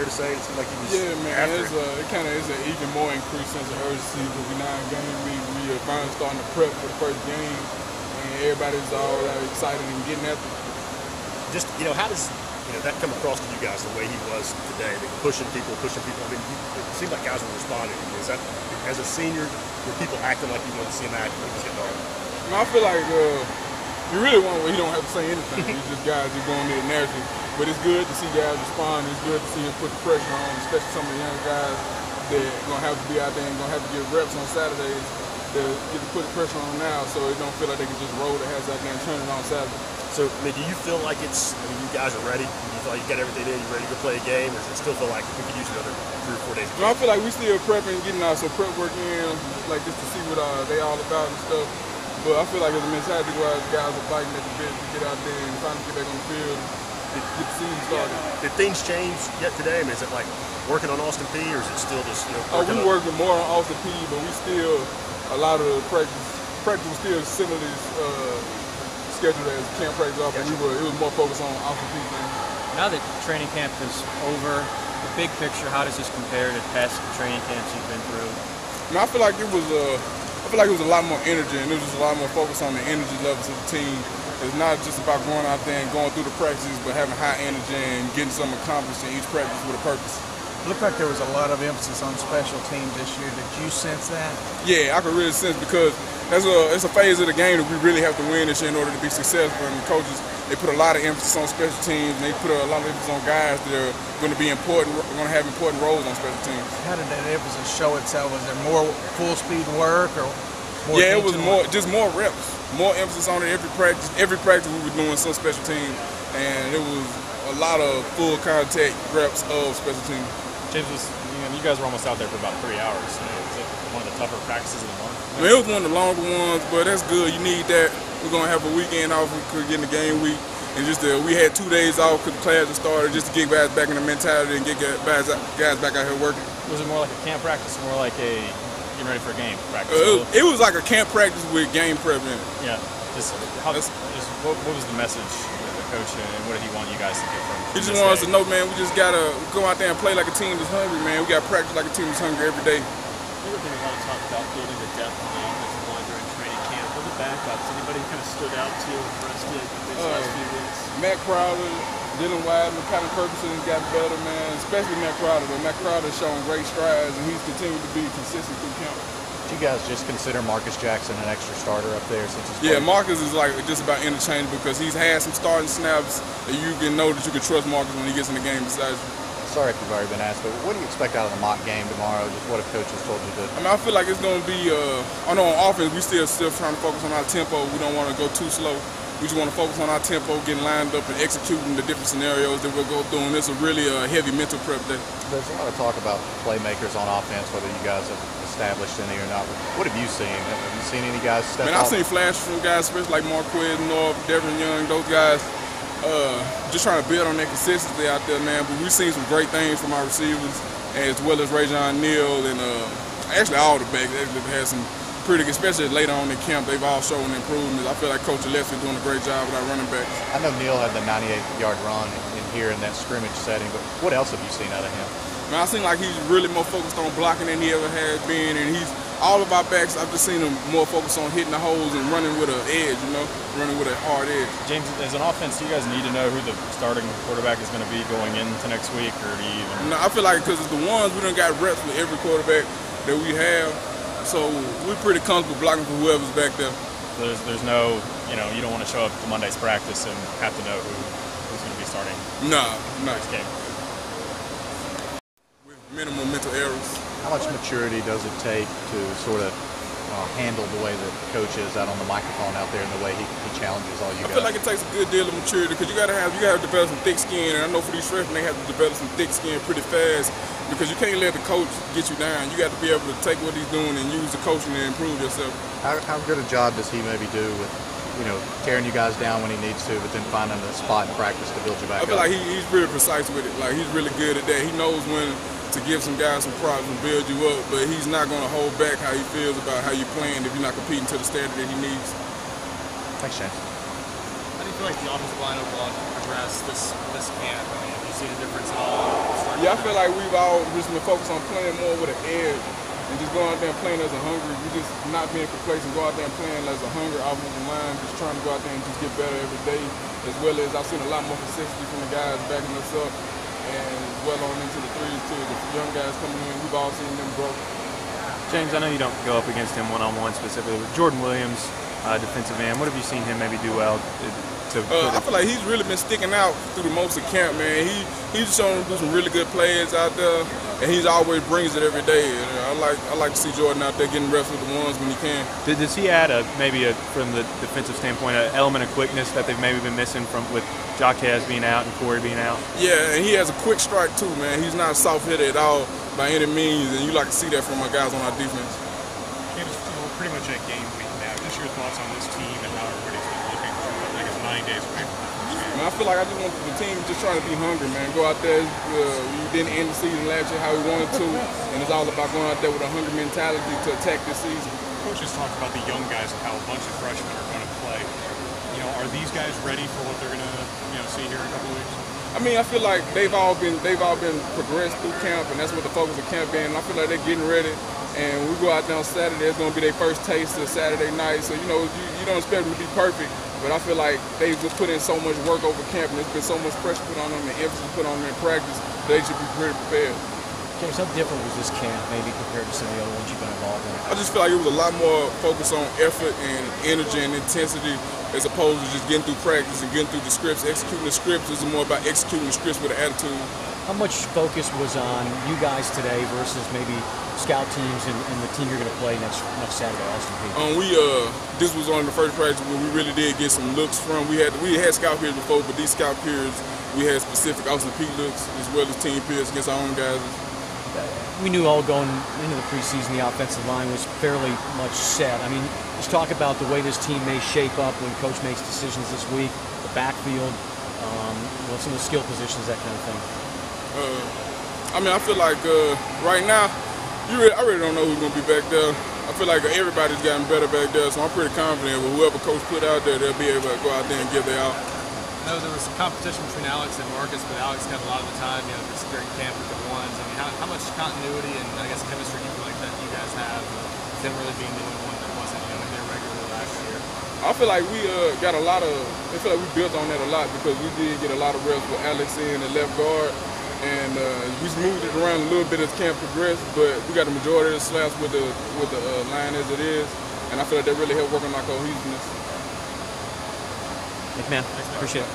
fair to say? It seemed like he was it kind of is an even more increased sense of urgency because we're now in game week. We are finally starting to prep for the first game, and everybody's all excited and getting after it. Just, how does that come across to you guys the way he was today, pushing people? I mean, it seemed like guys were responding. Is that, as a senior, were people acting like you wanted to see him act when he was getting on? I feel like you really want where he don't have to say anything. He's just guys who going in the narrative. But it's good to see guys respond. It's good to see him put the pressure on, especially some of the young guys that are going to have to be out there and going to have to get reps on Saturdays to get to put the pressure on now so it don't feel like they can just roll the heads out there and turn it on Saturday. So, I mean, do you feel like you guys are ready? Do you feel like you got everything in, you ready to go play a game, or does it still feel like we could use another 3 or 4 days? I feel like we still prepping, getting some prep work in, like just to see what they all about and stuff. But I feel like as a mentality-wise, guys are fighting at the bit to get out there and finally get back on the field and get the season started. Did things change yet today? I mean, is it like working on Austin Peay, or is it still just, we're working more on Austin Peay, but we still, a lot of the practice was still similarly scheduled as camp practice, but it was more focused on Austin Peay things. Now that training camp is over, the big picture, how does this compare to past training camps you've been through? I feel like it was a lot more energy, and it was just a lot more focus on the energy levels of the team. It's not just about going out there and going through the practices, but having high energy and getting something accomplished in each practice with a purpose. It looked like there was a lot of emphasis on special teams this year. Did you sense that? Yeah, I could really sense, because it's a phase of the game that we really have to win this year in order to be successful. And the coaches, they put a lot of emphasis on special teams, and they put a lot of emphasis on guys that are going to be important, going to have important roles on special teams. How did that emphasis show itself? Was there more full speed work or more? Yeah, it was more reps, more emphasis on it every practice. Every practice we were doing some special teams, and it was a lot of full contact reps of special teams. James, you guys were almost out there for about 3 hours. Was it one of the tougher practices of the month? I mean, it was one of the longer ones, but that's good. You need that. We're going to have a weekend off. We could get in the game week. And we had 2 days off because the class had started, just to get guys back in the mentality and get guys back out here working. Was it more like a camp practice or more like a getting ready for a game practice? It was like a camp practice with game prep in it. Yeah. What was the message of the coach, and what did he want you guys to get from He just wants us to know, man, we just got to go out there and play like a team that's hungry, man. We got to practice like a team that's hungry every day. There was a lot of talk about building the depth of the offensive line during training camp. What are the backups? Anybody kind of stood out to you and impressed you these last few weeks? Matt Crowder, Dylan Wiseman, Colin Kirkison got better, man. Especially Matt Crowder. Matt Crowder's shown great strides, and he's continued to be consistent through camp. Do you guys just consider Marcus Jackson an extra starter up there since he's played? Marcus is like just about interchangeable because he's had some starting snaps, and you can know that you can trust Marcus when he gets in the game besides you. Sorry if you've already been asked, but what do you expect out of the mock game tomorrow? Just what have coaches told you to? I mean, I feel like it's going to be, I know on offense, we still trying to focus on our tempo. We don't want to go too slow. We just want to focus on our tempo, getting lined up and executing the different scenarios that we'll go through. And it's a really heavy mental prep day. There's a lot of talk about playmakers on offense, whether you guys have established any or not. What have you seen? Have you seen any guys step up? I've seen flashes from guys, especially like Marquez North, Devin Young, those guys. Just trying to build on that consistency out there, man. But we've seen some great things from our receivers, as well as Rajon Neal and actually all the backs. They've had some pretty good, especially later on in camp. They've all shown improvements. I feel like Coach Gillespie doing a great job with our running backs. I know Neal had the 98-yard run in here in that scrimmage setting, but what else have you seen out of him? Man, I seem like he's really more focused on blocking than he ever has been, and all of our backs, I've just seen him more focused on hitting the holes and running with an edge, running with a hard edge. James, as an offense, do you guys need to know who the starting quarterback is going to be going into next week, or do you even? No, I feel like because it's the ones we done got reps with every quarterback that we have, so we're pretty comfortable blocking for whoever's back there. So there's no, you don't want to show up to Monday's practice and have to know who's going to be starting. No. Next game. With minimal mental errors. How much maturity does it take to sort of handle the way that the coach is out on the microphone out there and the way he challenges all you guys? I feel like it takes a good deal of maturity because you got to develop some thick skin, and I know for these freshmen they have to develop some thick skin pretty fast because you can't let the coach get you down. You got to be able to take what he's doing and use the coaching to improve yourself. How good a job does he maybe do with tearing you guys down when he needs to, but then finding a spot in practice to build you back up? I feel like he's really precise with it. Like he's really good at that. He knows when to give some guys some props and build you up, but he's not going to hold back how he feels about how you're playing if you're not competing to the standard that he needs. Thanks, James. How do you you feel like the offensive line overall progressed this camp? I mean, have you seen a difference at all? Yeah, I feel like we've all just been focused on playing more with an edge and just going out there and playing as a hungry. We just not being complacent, go out there and playing as a hungry offensive line, just trying to go out there and just get better every day. As well as I've seen a lot more consistency from the guys backing us up and well on into the threes too. The young guys coming in, we've all seen them grow. James, I know you don't go up against him one-on-one specifically, but Jordan Williams, defensive end, what have you seen him maybe do well? I feel like he's really been sticking out through the most of camp, man. He's shown to do some really good plays out there, and he's always brings it every day. And I like to see Jordan out there getting reps with the ones when he can. Does he add from the defensive standpoint, an element of quickness that they've maybe been missing with Jaquez being out and Corey being out? Yeah, and he has a quick strike too, man. He's not a soft hitter at all by any means, and you like to see that from our guys on our defense. We're pretty much at game week now. Just your thoughts on this team and how everybody's been looking for, I guess, 9 days away from the first game. Man, I feel like I just want the team just trying to be hungry, man. Go out there. We didn't end the season last year how we wanted to, and it's all about going out there with a hungry mentality to attack this season. Coaches talked about the young guys and how a bunch of freshmen are going to play. Are these guys ready for what they're going to see here in a couple of weeks? I mean, I feel like they've all been progressed through camp, and that's what the focus of camp is. And I feel like they're getting ready. And when we go out there on Saturday, it's going to be their first taste of Saturday night. So you don't expect them to be perfect, but I feel like they've just put in so much work over camp, and there's been so much pressure put on them and emphasis put on them in practice. They should be pretty prepared. James, how different was this camp maybe compared to some of the other ones you've been involved in? I just feel like it was a lot more focus on effort and energy and intensity as opposed to just getting through practice and getting through the scripts. Executing the scripts is more about executing the scripts with an attitude. How much focus was on you guys today versus maybe scout teams and the team you're going to play next Saturday, Austin Peay? This was on the first practice where we really did get some looks from. We had scout periods before, but these scout periods we had specific Austin Peay looks as well as team periods against our own guys. We knew all going into the preseason the offensive line was fairly much set. I mean, just talk about the way this team may shape up when coach makes decisions this week, the backfield, some of the skill positions, that kind of thing. I mean, I feel like right now, I really don't know who's going to be back there. I feel like everybody's gotten better back there, so I'm pretty confident with whoever coach put out there, they'll be able to go out there and give their all. I know there was some competition between Alex and Marcus, but Alex got a lot of the time, just during camp with the ones. I mean, how much continuity and I guess chemistry do you feel like that you guys have? Them really being the only one that wasn't in there regularly last year. I feel like we got a lot of. I feel like we built on that a lot because we did get a lot of reps with Alex in the left guard, and we moved it around a little bit as camp progressed. But we got the majority of the slaps with the line as it is, and I feel like that really helped work on our cohesiveness. Thanks, man. Appreciate it.